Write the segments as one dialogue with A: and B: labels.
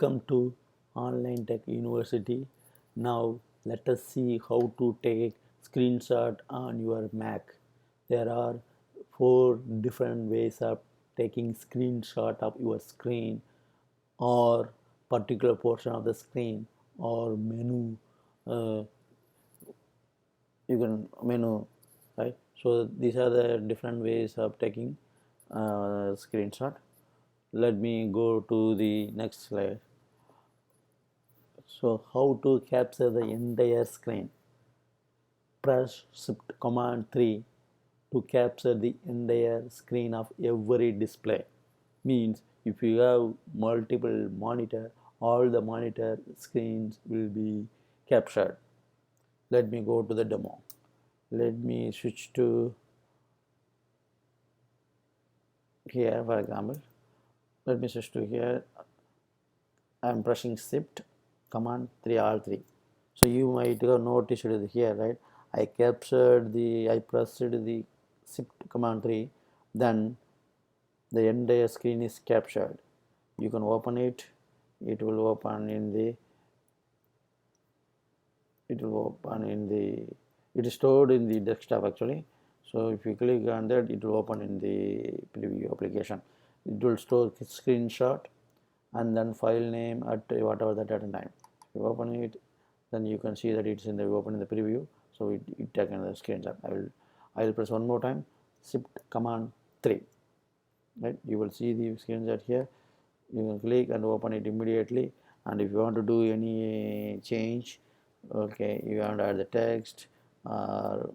A: Welcome to Online Tech University. Now let us see how to take screenshot on your Mac. There are four different ways of taking screenshot of your screen or particular portion of the screen or menu. Uh, you can menu, right? So these are the different ways of taking screenshot. Let me go to the next slide. So how to capture the entire screen? Press Shift Command 3 to capture the entire screen of every display. Means if you have multiple monitor, all the monitor screens will be captured. Let me go to the demo. Let me switch to here, for example. Let me switch to here. I am pressing Shift Command 3 all 3. So you might have noticed it here, right? I pressed the Shift Command 3, then the entire screen is captured. You can open it. It will open in the. It is stored in the desktop actually. So if you click on that, it will open in the preview application. It will store screenshot and then file name at whatever the data time. If you open it, then you can see that it's in the open in the preview. So it taken the screenshot. I will press one more time, Shift Command 3. Right, you will see the screenshot here. You can click and open it immediately. And if you want to do any change, okay, you want to add the text or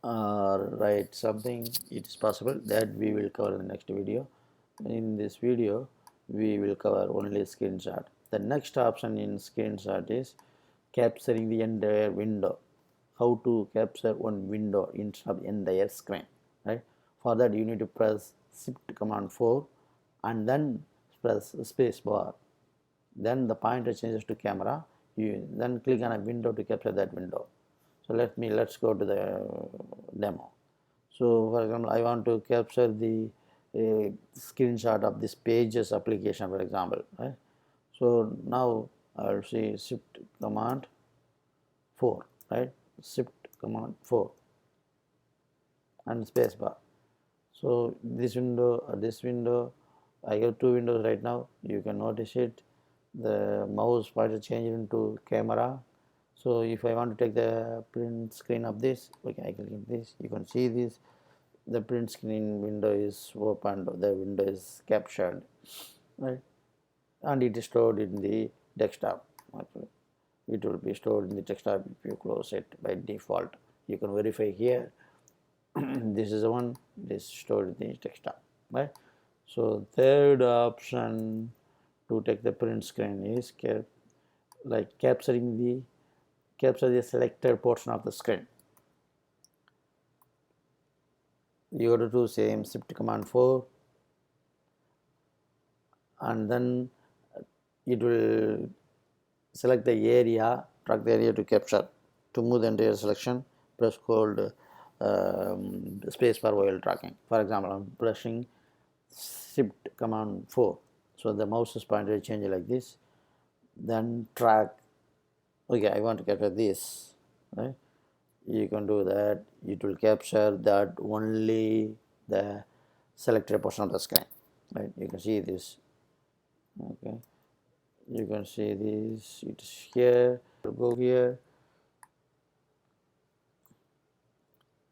A: write something, it is possible. That we will cover in the next video. In this video we will cover only screenshot. The next option in screenshot is capturing the entire window. How to capture one window instead of the entire screen, right? For that you need to press Shift Command 4 and then press space bar. Then the pointer changes to camera. You then click on a window to capture that window. So let's go to the demo. So for example, I want to capture the screenshot of this Pages application, for example, right? So now I will see Shift Command 4, right? Shift Command 4 and space bar. So this window, I have two windows right now. You can notice it. The mouse pointer changed into camera. So if I want to take the print screen of this, okay, I click this. You can see this. The print screen window is opened. The window is captured, right? And it is stored in the desktop. Actually, it will be stored in the desktop if you close it by default. You can verify here. This is the one. This is stored in the desktop, right? So third option to take the print screen is capture the selected portion of the screen. You go to do same Shift Command 4 and then it will select the area, drag the area to capture. To move the entire selection, press hold space bar while tracking. For example, I'm pressing Shift Command 4. So the mouse's pointer change like this. Then track. Okay, I want to capture this, right? You can do that. It will capture that only the selected portion of the screen, right? You can see this. Okay, you can see this. It is here. Go here.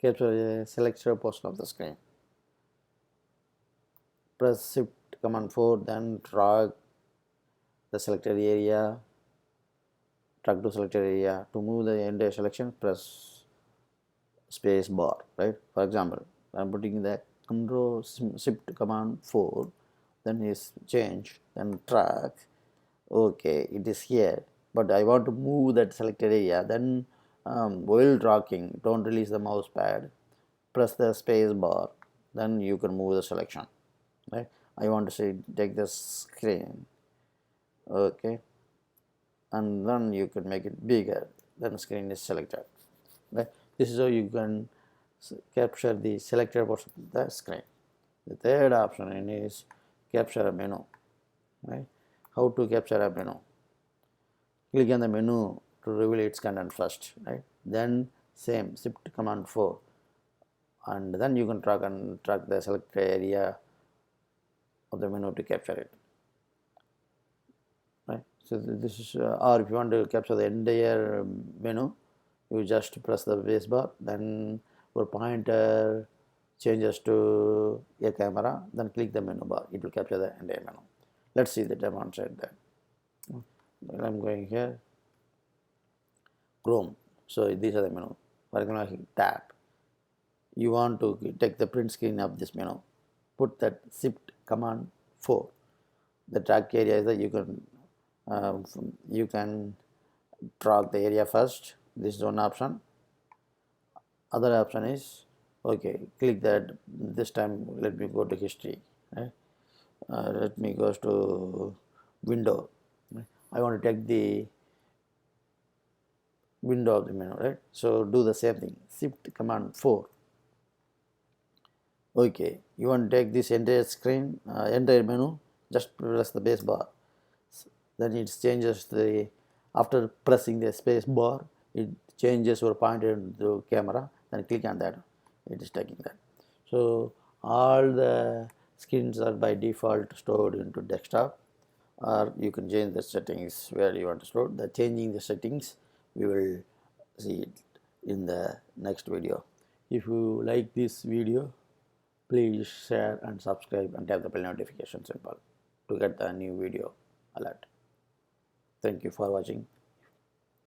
A: Capture the selected portion of the screen. Press Shift Command 4, then drag the selected area. Drag to selected area. To move the entire selection, press space bar, right? For example, I'm putting the Control Shift Command 4, then is change, then track. Okay, it is here, but I want to move that selected area. Then while dragging, don't release the mouse pad, press the space bar, then you can move the selection, right? I want to say take the screen, okay, and then you can make it bigger, then screen is selected, right? This is how you can capture the selected portion of the screen. The third option is capture a menu. right? How to capture a menu? Click on the menu to reveal its content first, right? Then same shift command 4, and then you can track the selected area of the menu to capture it, right? So this is or if you want to capture the entire menu, you just press the space bar, then your pointer changes to a camera, then click the menu bar, it will capture the entire menu. Let's see the demonstrate that. Well, I'm going here, Chrome. So these are the menu. For example, tab. You want to take the print screen of this menu. Put that shift command 4. The track area is that you can track the area first. This is one option. Other option is, okay, click that. This time let me go to history, right? Let me go to window. I want to take the window of the menu, right? So do the same thing, shift command 4. Okay, you want to take this entire screen, entire menu, just press the space bar. Then it changes the, after pressing the space bar, it changes your pointer to camera, then click on that, it is taking that. So all the screens are by default stored into desktop, or you can change the settings where you want to store. The changing the settings we will see it in the next video. If you like this video, please share and subscribe and tap the bell notification symbol to get the new video alert. Thank you for watching.